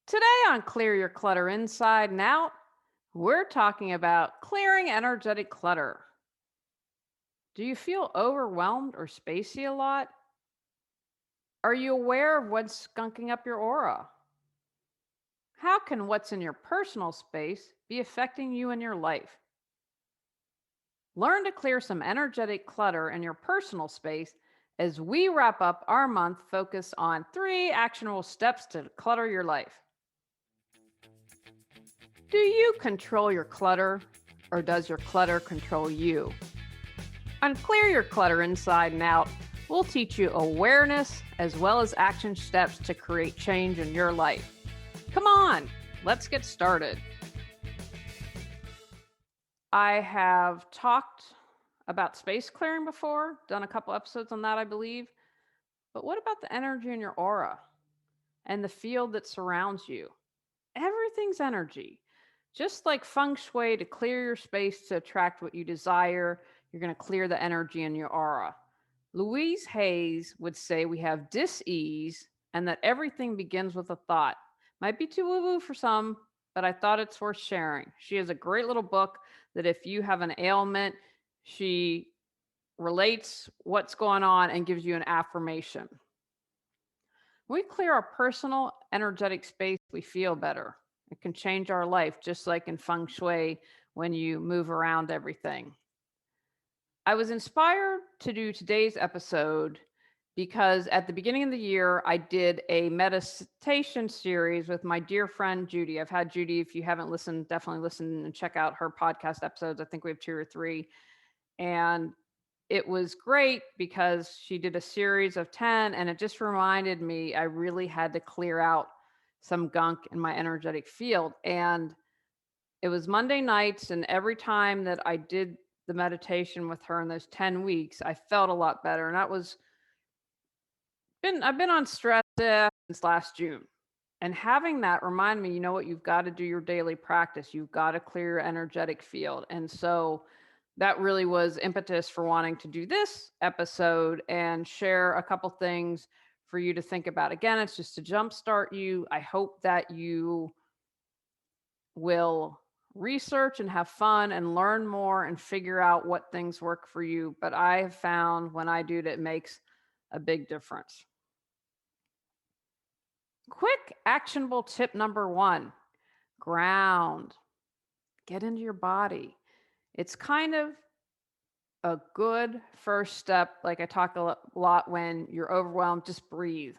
Today on Clear Your Clutter Inside and Out, we're talking about clearing energetic clutter. Do you feel overwhelmed or spacey a lot? Are you aware of what's skunking up your aura? How can what's in your personal space be affecting you in your life? Learn to clear some energetic clutter in your personal space as we wrap up our month focused on 3 actionable steps to clutter your life. Do you control your clutter or does your clutter control you? On Clear Your Clutter Inside and Out, we'll teach you awareness as well as action steps to create change in your life. Come on, let's get started. I have talked about space clearing before, done a couple episodes on that, I believe. But what about the energy in your aura and the field that surrounds you? Everything's energy. Just like feng shui to clear your space to attract what you desire, you're going to clear the energy in your aura. Louise Hayes would say we have dis-ease and that everything begins with a thought. Might be too woo-woo for some, but I thought it's worth sharing. She has a great little book that if you have an ailment, she relates what's going on and gives you an affirmation. When we clear our personal energetic space, we feel better. It can change our life, just like in feng shui when you move around everything. I was inspired to do today's episode because at the beginning of the year, I did a meditation series with my dear friend Judy. I've had Judy, if you haven't listened, definitely listen and check out her podcast episodes. I think we have 2 or 3. And it was great because she did a series of 10 and it just reminded me I really had to clear out some gunk in my energetic field. And it was Monday nights, and every time that I did the meditation with her in those 10 weeks, I felt a lot better. And that was I've been on stress since last June. And having that remind me, you know what, you've got to do your daily practice. You've got to clear your energetic field. And so that really was impetus for wanting to do this episode and share a couple things for you to think about. Again, it's just to jumpstart you. I hope that you will research and have fun and learn more and figure out what things work for you. But I have found when I do that, it makes a big difference. Quick actionable tip number 1: ground. Get into your body. It's kind of a good first step. Like I talk a lot when you're overwhelmed, just breathe.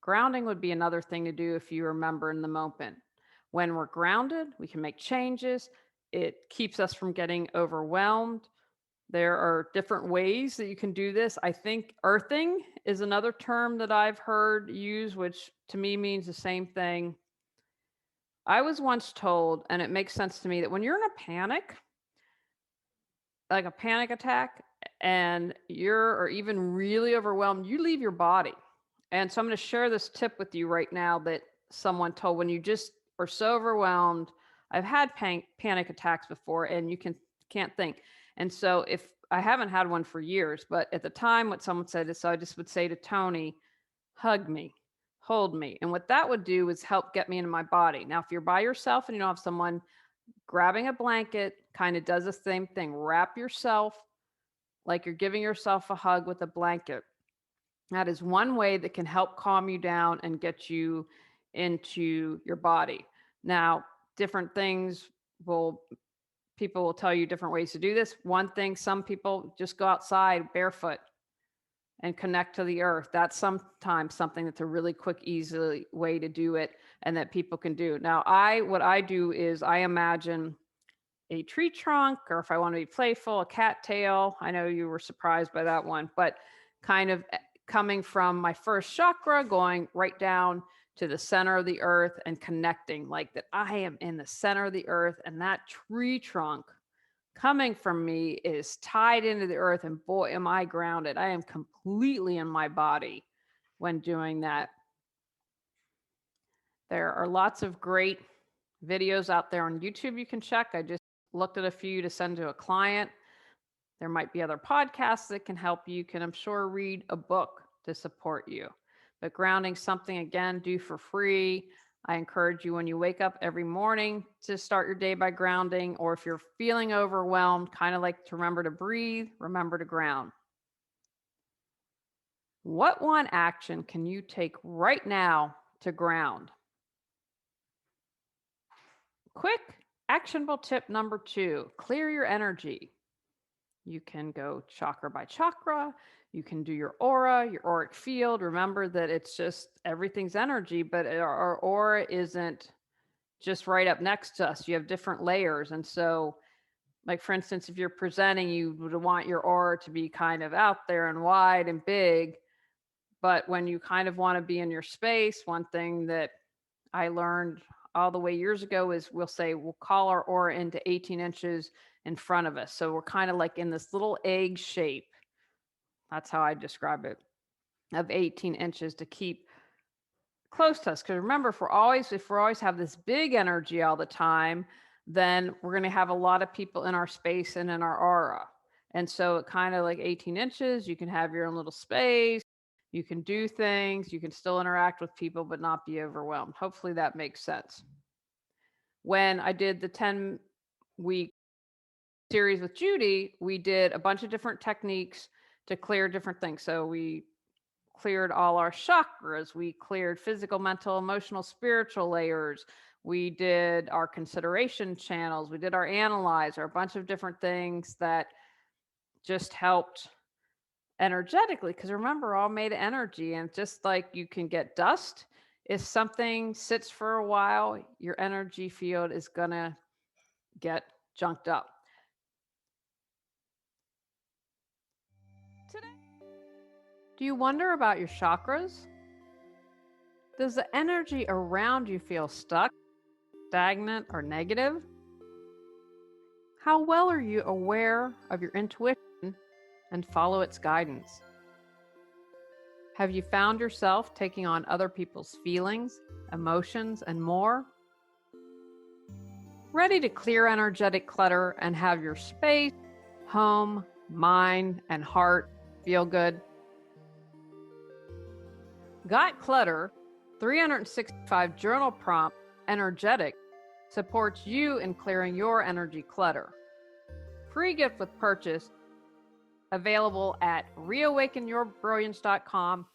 Grounding would be another thing to do if you remember in the moment. When we're grounded, we can make changes. It keeps us from getting overwhelmed. There are different ways that you can do this. I think earthing is another term that I've heard used, which to me means the same thing. I was once told, and it makes sense to me, that when you're in a panic, like a panic attack, and you're or even really overwhelmed, you leave your body. And so I'm going to share this tip with you right now that someone told when you just are so overwhelmed. I've had panic attacks before, and you can't think. And so if I haven't had one for years, but at the time what someone said is, so I just would say to Tony, hug me, hold me. And what that would do is help get me into my body. Now, if you're by yourself and you don't have someone, grabbing a blanket kind of does the same thing. Wrap yourself like you're giving yourself a hug with a blanket. That is one way that can help calm you down and get you into your body. Now, different things people will tell you different ways to do this. One thing, some people just go outside barefoot and connect to the earth. That's sometimes something that's a really quick, easy way to do it and that people can do. Now, what I do is I imagine a tree trunk, or if I want to be playful, a cattail. I know you were surprised by that one, but kind of coming from my first chakra, going right down to the center of the earth and connecting like that. I am in the center of the earth, and that tree trunk coming from me is tied into the earth. And boy, am I grounded. I am completely in my body when doing that. There are lots of great videos out there on YouTube you can check. I just looked at a few to send to a client. There might be other podcasts that can help you. You can, I'm sure, read a book to support you. But grounding something, again, do for free. I encourage you when you wake up every morning to start your day by grounding, or if you're feeling overwhelmed, kind of like to remember to breathe, remember to ground. What one action can you take right now to ground? Quick, actionable tip number 2, clear your energy. You can go chakra by chakra. You can do your aura, your auric field. Remember that it's just everything's energy, but our aura isn't just right up next to us. You have different layers. And so, like, for instance, if you're presenting, you would want your aura to be kind of out there and wide and big. But when you kind of want to be in your space, one thing that I learned all the way years ago is we'll call our aura into 18 inches in front of us. So we're kind of like in this little egg shape. That's how I describe it, of 18 inches to keep close to us. Because remember, if we always have this big energy all the time, then we're going to have a lot of people in our space and in our aura. And so it kind of like 18 inches, you can have your own little space. You can do things, you can still interact with people, but not be overwhelmed. Hopefully that makes sense. When I did the 10-week series with Judy, we did a bunch of different techniques to clear different things. So we cleared all our chakras, we cleared physical, mental, emotional, spiritual layers. We did our consideration channels, we did our analyzer, a bunch of different things that just helped energetically, because remember, we're all made of energy. And just like you can get dust, if something sits for a while, your energy field is gonna get junked up. Today, do you wonder about your chakras? Does the energy around you feel stuck, stagnant, or negative? How well are you aware of your intuition and follow its guidance? Have you found yourself taking on other people's feelings, emotions, and more? Ready to clear energetic clutter and have your space, home, mind, and heart feel good? Got Clutter 365 journal prompt energetic supports you in clearing your energy clutter. Free gift with purchase available at reawakenyourbrilliance.com,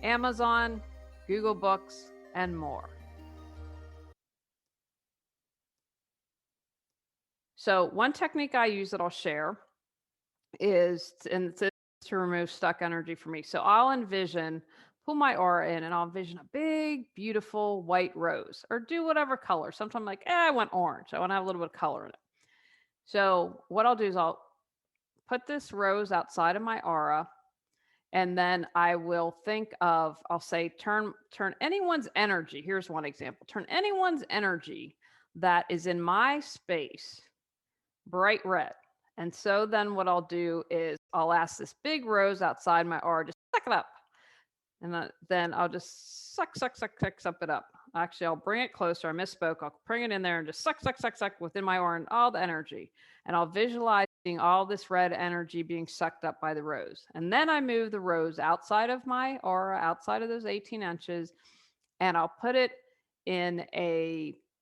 Amazon, Google Books, and more. So one technique I use that I'll share is to remove stuck energy for me. So I'll pull my aura in, and I'll envision a big, beautiful white rose, or do whatever color. Sometimes I'm like, I want orange. I want to have a little bit of color in it. So what I'll do is I'll put this rose outside of my aura, and then I will I'll say, turn anyone's energy. Here's one example. Turn anyone's energy that is in my space bright red. And so then what I'll do is I'll ask this big rose outside my aura, just suck it up. And then I'll just suck it up. Actually, I'll bring it closer. I misspoke. I'll bring it in there and just suck within my aura and all the energy. And I'll visualize all this red energy being sucked up by the rose. And then I move the rose outside of my aura, outside of those 18 inches, and I'll put it in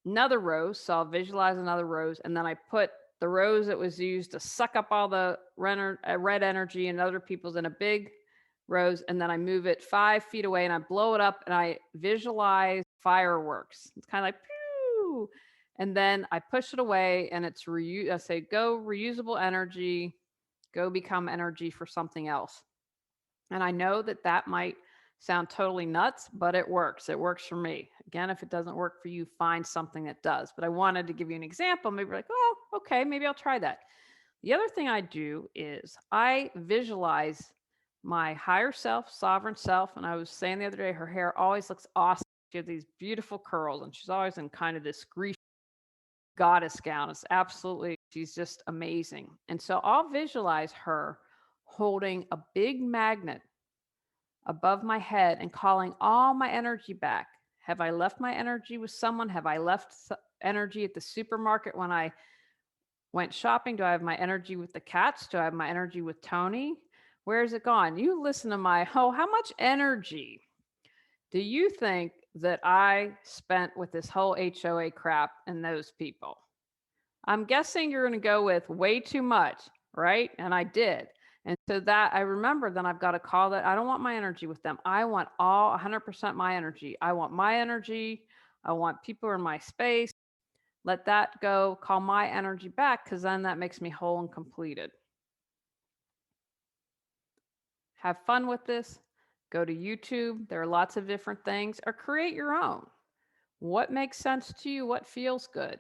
another rose. So I'll visualize another rose, and then I put the rose that was used to suck up all the red energy and other people's in a big rose, and then I move it 5 feet away and I blow it up and I visualize fireworks. It's kind of like pew, and then I push it away and it's I say, go reusable energy, go become energy for something else. And I know that might sound totally nuts, but it works. It works for me. Again, if it doesn't work for you, find something that does. But I wanted to give you an example. Maybe you're like, oh, okay, maybe I'll try that. The other thing I do is I visualize my higher self, sovereign self. And I was saying the other day, her hair always looks awesome. She has these beautiful curls, and she's always in kind of this Greek goddess gown. She's just amazing. And so I'll visualize her holding a big magnet above my head and calling all my energy back. Have I left my energy with someone? Have I left energy at the supermarket when I went shopping? Do I have my energy with the cats? Do I have my energy with Tony? Where is it gone? You listen to how much energy Do you think that I spent with this whole HOA crap and those people? I'm guessing you're going to go with way too much, right? And I did. And so that I remember then I've got to call that. I don't want my energy with them. I want all 100% my energy. I want my energy. I want people in my space. Let that go. Call my energy back because then that makes me whole and completed. Have fun with this. Go to YouTube. There are lots of different things, or create your own. What makes sense to you? What feels good?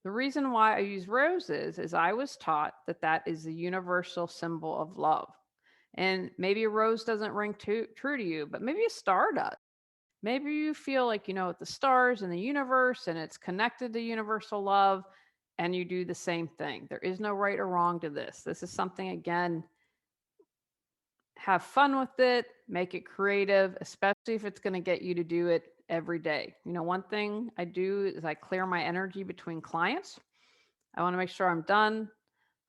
The reason why I use roses is I was taught that that is the universal symbol of love. And maybe a rose doesn't ring true to you, but maybe a star does. Maybe you feel like you know what the stars and the universe and it's connected to universal love and you do the same thing. There is no right or wrong to this. This is something, again, have fun with it, make it creative, especially if it's going to get you to do it every day. You know, one thing I do is I clear my energy between clients. I want to make sure I'm done.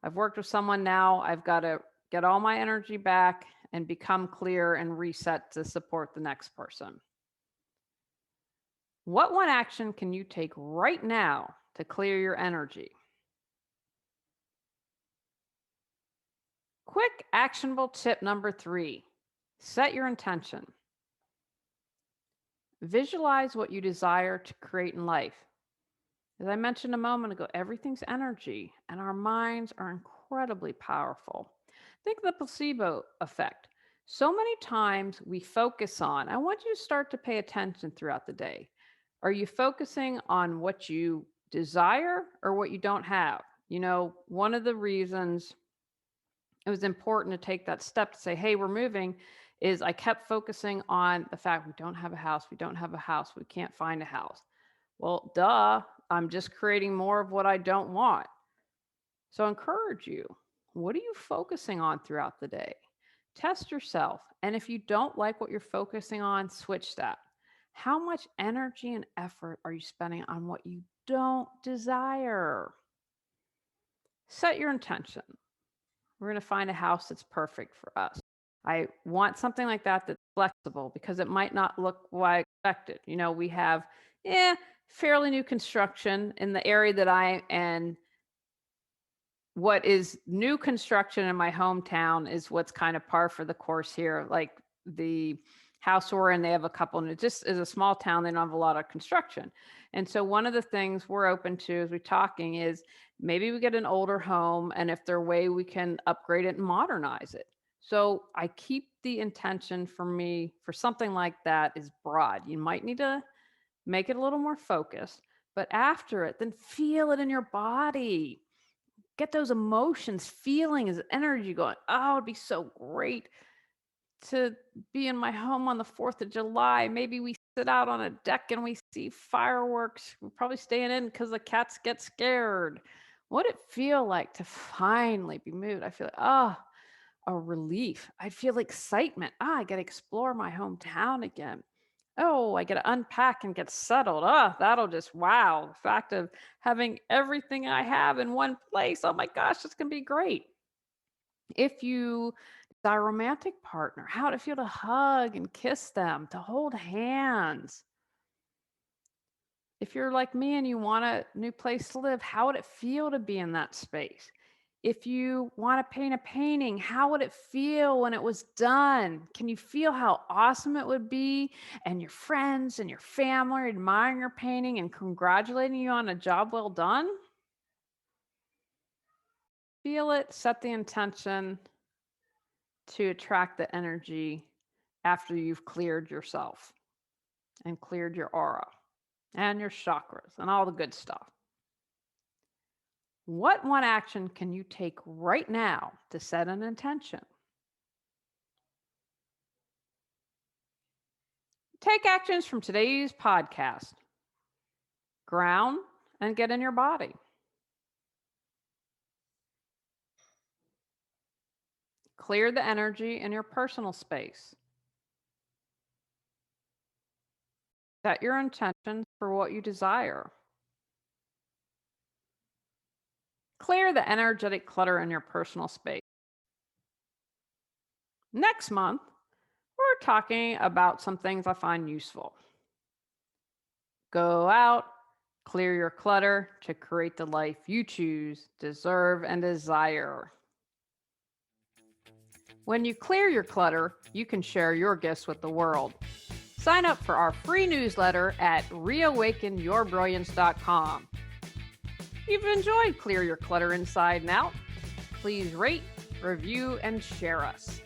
I've worked with someone now. I've got to get all my energy back and become clear and reset to support the next person. What one action can you take right now to clear your energy? Quick, actionable tip number 3. Set your intention. Visualize what you desire to create in life. As I mentioned a moment ago, everything's energy, and our minds are incredibly powerful. Think of the placebo effect. So many times we focus on, I want you to start to pay attention throughout the day. Are you focusing on what you desire or what you don't have? You know, one of the reasons it was important to take that step to say, hey, we're moving, is I kept focusing on the fact we don't have a house, we don't have a house, we can't find a house. Well, duh, I'm just creating more of what I don't want. So I encourage you. What are you focusing on throughout the day? Test yourself. And if you don't like what you're focusing on, switch that. How much energy and effort are you spending on what you don't desire? Set your intention. We're going to find a house that's perfect for us. I want something like that that's flexible because it might not look what I expected. You know, we have fairly new construction in the area that I am. What is new construction in my hometown is what's kind of par for the course here. Like the house we're in, they have a couple, and it just is a small town. They don't have a lot of construction. And so one of the things we're open to as we're talking is maybe we get an older home, and if there's a way we can upgrade it and modernize it. So I keep the intention for me for something like that is broad. You might need to make it a little more focused, but after it, then feel it in your body. Get those emotions, feelings, energy going. Oh, it'd be so great to be in my home on the 4th of July. Maybe we sit out on a deck and we see fireworks. We're probably staying in because the cats get scared. What would it feel like to finally be moved? I feel like, a relief. I feel excitement. I get to explore my hometown again. Oh, I get to unpack and get settled. That'll just wow. The fact of having everything I have in one place. Oh my gosh, it's going to be great. If you are a romantic partner, how would it feel to hug and kiss them, to hold hands? If you're like me and you want a new place to live, how would it feel to be in that space? If you want to paint a painting, how would it feel when it was done? Can you feel how awesome it would be? And your friends and your family are admiring your painting and congratulating you on a job well done? Feel it, set the intention to attract the energy after you've cleared yourself and cleared your aura and your chakras and all the good stuff. What one action can you take right now to set an intention? Take actions from today's podcast. Ground and get in your body. Clear the energy in your personal space. Set your intentions for what you desire. Clear the energetic clutter in your personal space. Next month, we're talking about some things I find useful. Go out, clear your clutter to create the life you choose, deserve, and desire. When you clear your clutter, you can share your gifts with the world. Sign up for our free newsletter at reawakenyourbrilliance.com. If you've enjoyed Clear Your Clutter Inside and Out, please rate, review, and share us.